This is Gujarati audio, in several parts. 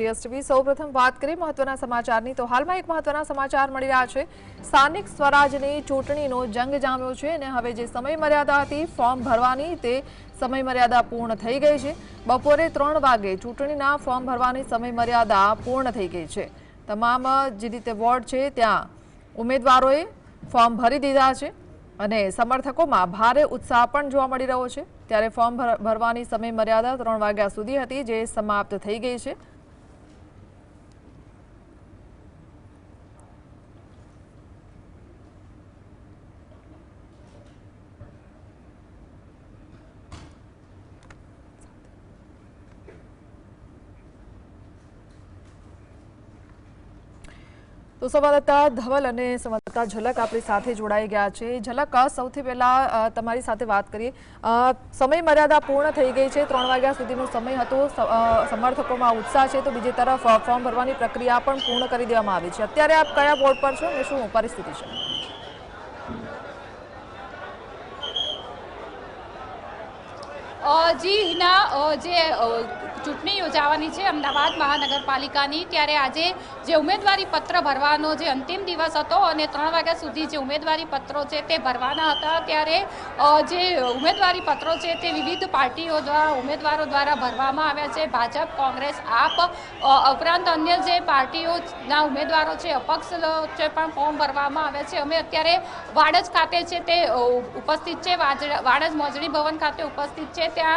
ટીવી સૌપ્રથમ વાત કરીએ મહત્વના સમાચારની તો હાલમાં એક મહત્વના સમાચાર મળી રહ્યા છે। સ્થાનિક સ્વરાજની ચૂંટણીનો જંગ જામ્યો છે અને હવે જે સમય મર્યાદા હતી ફોર્મ ભરવાની તે સમય મર્યાદા પૂર્ણ થઈ ગઈ છે। બપોરે 3 વાગે ચૂંટણીના ફોર્મ ભરવાની સમય મર્યાદા પૂર્ણ થઈ ગઈ છે। તમામ જે રીતે વોર્ડ છે ત્યાં ઉમેદવારોએ ફોર્મ ભરી દીધા છે અને સમર્થકોમાં ભારે ઉત્સાહ પણ જોવા મળી રહ્યો છે। ત્યારે ફોર્મ ભરવાની સમય મર્યાદા 3 વાગ્યા સુધી હતી જે સમાપ્ત થઈ ગઈ છે। तो संवाददाता धवल અને સંવાદદાતા ઝલક આપણી સાથે જોડાઈ ગયા છે। ઝલક, સૌથી પહેલા તમારી સાથે વાત કરીએ। સમય મર્યાદા પૂર્ણ થઈ ગઈ છે, 3 વાગ્યા સુધીનો સમય હતો। સમર્થકોમાં ઉત્સાહ છે તો બીજી તરફ ફોર્મ ભરવાની પ્રક્રિયા પણ પૂર્ણ કરી દેવામાં આવી છે। અત્યારે આપ કયા બોર્ડ પર છો અને શું પરિસ્થિતિ છે? जी हिना जे चूंटणी योजावानी छे अमदावाद महानगरपालिकानी त्यारे आजे जे उमेदवारी पत्र भरवानो जे अंतिम दिवस हतो अने 3 वाग्या सुधी जे उमेदवारी पत्रों छे ते भरवाना हता त्यारे जे उमेदवारी पत्रों छे ते विविध पार्टीओ द्वारा उमेदवारों द्वारा भरवामां आव्या छे। भाजप, कांग्रेस, आप उपरांत अन्य जे पार्टीओना उमेदवारो छे अपक्ष छे पण फॉर्म भरवामां आव्या छे। अमे अत्यारे वाडज खाते छे ते उपस्थित छे, वाडज मोजणी भवन खाते उपस्थित छे। त्या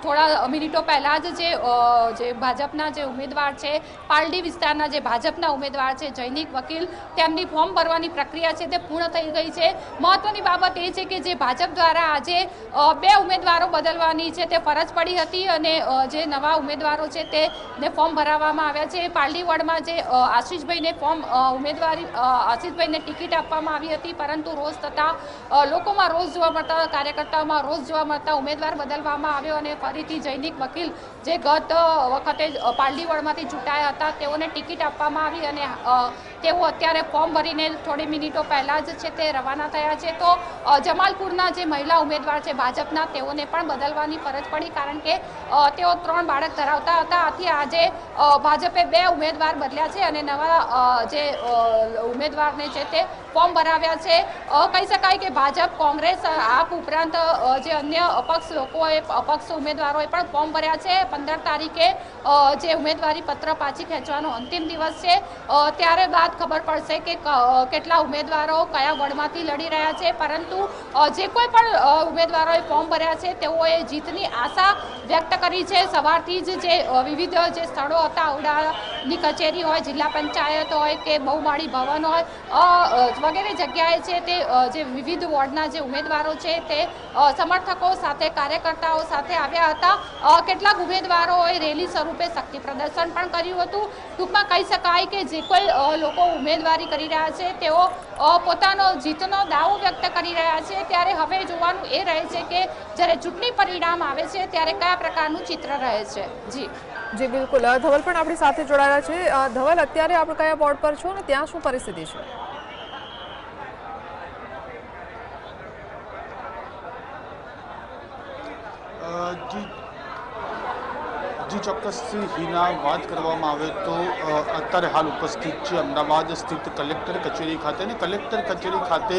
थोड़ा मिनिटों पहला जे भाजपना जे उम्मीदवार छे पालडी विस्तारना जे भाजपना उम्मीदवार छे जैनिक वकील तेमनी फॉर्म भरवानी प्रक्रिया छे ते पूर्ण थई गई छे। महत्वनी बाबत ए छे के जे भाजप द्वारा आजे 2 उम्मीदवारों बदलवानी छे ते फरज पड़ी हती अने जे नवा उम्मीदवारों छे तेने फॉर्म भरावामां आव्या छे। पालडी वोर्डमां जे आशीषभाईने फॉर्म उम्मीदवारी आशीषभाईने टिकिट आपवामां आवी हती परंतु रोज थता लोकोमां रोज जोवा मळता, कार्यकर्ताओमां रोज जोवा मळता उम्मीदवार बदलवामां आव्यो अने फरीथी जैनिक वकील जे गत वखते पालडी वोर्डमांथी चूंटाया हता तेओने टिकिट आपवामां आवी अने तेओ अत्यारे फॉर्म भरीने थोड़ी मिनिटों पहला ज छे ते रवाना थया छे। तो जमालपुरना जे महिला उम्मीदवार छे भाजपना तेओने पण बदलवानी फरज पड़ी कारण के तेओ 3 बाळक धरावता हता। आथी आजे भाजपे 2 उम्मीदवार बदल्या छे अने नवा जे उम्मीदवारने छे ते फॉर्म भराव्या छे। कही शकाय के भाजप, कांग्रेस, आप उपरांत जे अन्य अपक्ष लोकोए अपक्ष उम्मीदवारोए पण फॉर्म भर्या छे। 15 तारीखे जे उम्मीदवारी पत्र पाછી ખેંચવાનો અંતિમ દિવસ છે ત્યારે બાદ ખબર પડશે કે કેટલા ઉમેદવારો કયા વોર્ડમાંથી લડી રહ્યા છે પરંતુ જે કોઈ પણ ઉમેદવારોએ ફોર્મ ભર્યા છે તેઓએ જીતની આશા વ્યક્ત કરી છે। સવારથી જ જે વિવિધ જે સ્થળો હતા આવડાની કચેરી હોય, જિલ્લા પંચાયત હોય કે બહુમાળી ભવન હોય વગેરે જગ્યાએ છે તે જે વિવિધ વોર્ડના જે ઉમેદવારો છે તે સમર્થકો સાથે કાર્યકર્તાઓ સાથે આવ્યા હતા। કેટલાક ઉમેદવારોએ રેલી સ્વરૂપે શક્તિ પ્રદર્શન પણ કર્યું હતું। ટૂંકમાં કહી શકાય કે જે કોઈ લોકો ઉમેદવારી કરી રહ્યા છે તેઓ પોતાનો જીતનો દાવો વ્યક્ત કરી રહ્યા છે ત્યારે હવે જોવાનું એ રહે છે કે જ્યારે ચૂંટણી પરિણામ આવે છે ત્યારે કયા પ્રકારનું ચિત્ર રહે છે। જી બિલકુલ। ધવલ પણ આપણી સાથે જોડાયેલા છે। ધવલ, અત્યારે આપણે કયા બોર્ડ પર છો અને ત્યાં શું પરિસ્થિતિ છે? जी ચોક્કસથી હિના વાત કરવામાં આવે તો અત્યારે હાલ ઉપસ્થિત છે અમદાવાદ સ્થિત કલેક્ટર કચેરી ખાતે અને કલેક્ટર કચેરી ખાતે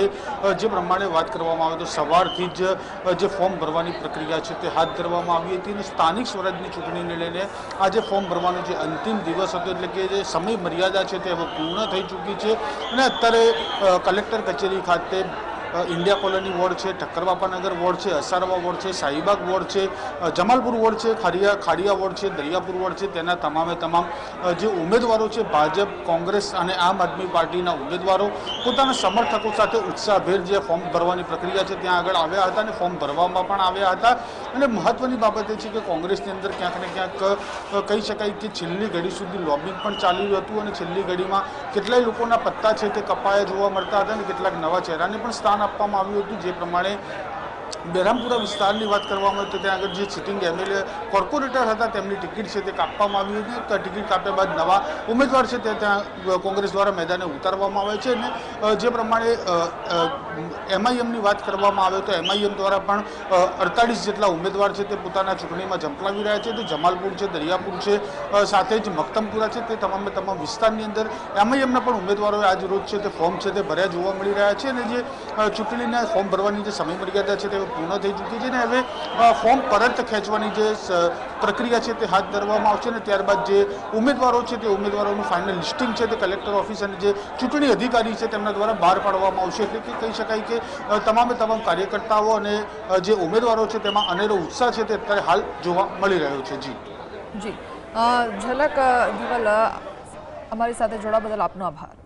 જે પ્રમાણે વાત કરવામાં આવે તો સવારથી જ જે ફોર્મ ભરવાની પ્રક્રિયા છે તે હાથ ધરવામાં આવી હતી અને સ્થાનિક સ્વરાજની ચૂંટણીને લઈને આજે ફોર્મ ભરવાનો જે અંતિમ દિવસ હતો એટલે કે જે સમય મર્યાદા છે તે હવે પૂર્ણ થઈ ચૂકી છે અને અત્યારે કલેક્ટર કચેરી ખાતે इंडिया कॉलोनी वोर्ड है, ठक्करबापानगर वोर्ड है, असारवा वोर्ड है, शाहीबाग वोर्ड है, जमालपुर वोर्ड है, खाड़िया वोर्ड है, दरियापुर वोर्ड है, तेना तमामे तमाम जो उम्मीदवारों है भाजप, कांग्रेस और आम आदमी पार्टीना उम्मीदवारों पोताना समर्थकों साथे उत्साहभेर जे फॉर्म भरवानी प्रक्रिया है त्यां आगळ आव्या हता अने फॉर्म भरवामां पण आव्या हता। अने महत्वनी बाबत ए छे के कांग्रेसनी अंदर क्यांक ने क्यांक कही शकाय कि छेल्ली घड़ी सुधी लॉबिंग पण चाली हतुं अने छेल्ली घड़ीमां केटलाय लोकोना पत्ता छे ते कपाया जोवा मळता हता अने केटलाक नवा चेहराने पण स्थान आपवामां आव्युं हतुं। जे प्रमाणे બહેરામપુરા વિસ્તારની વાત કરવામાં આવે તો ત્યાં આગળ જે સિટિંગ એમએલએ કોર્પોરેટર હતા તેમની ટિકિટ છે તે કાપવામાં આવી હતી. ટિકિટ કાપ્યા બાદ નવા ઉમેદવાર છે તે ત્યાં કોંગ્રેસ દ્વારા મેદાને ઉતારવામાં આવે છે અને જે પ્રમાણે એમઆઈએમની વાત કરવામાં આવે તો એમઆઈએમ દ્વારા પણ 48 જેટલા ઉમેદવાર છે તે પોતાના ચૂંટણીમાં ઝંપલાવી રહ્યા છે. તો જમાલપુર છે, દરિયાપુર છે, સાથે જ મક્તમપુરા છે, તે તમામે તમામ વિસ્તારની અંદર એમઆઈએમના પણ ઉમેદવારોએ આજ રોજ છે તે ફોર્મ છે તે ભર્યા જોવા મળી રહ્યા છે અને જે ચૂંટણીના ફોર્મ ભરવાની જે સમય મર્યાદા છે તે પૂર્ણ થઈ ચૂકી છે અને હવે ફોર્મ પરત ખેંચવાની જે પ્રક્રિયા છે તે હાથ ધરવામાં આવશે અને ત્યારબાદ જે ઉમેદવારો છે તે ઉમેદવારોનું ફાઇનલ લિસ્ટિંગ છે તે કલેક્ટર ઓફિસ અને જે ચૂંટણી અધિકારી છે તેમના દ્વારા બહાર પાડવામાં આવશે. એટલે કે કહી શકાય કે તમામે તમામ કાર્યકર્તાઓ અને જે ઉમેદવારો છે તેમાં અનેરો ઉત્સાહ છે તે અત્યારે હાલ જોવા મળી રહ્યો છે. જી ઝલક ધવલ, અમારી સાથે જોડા બદલ આપનો આભાર.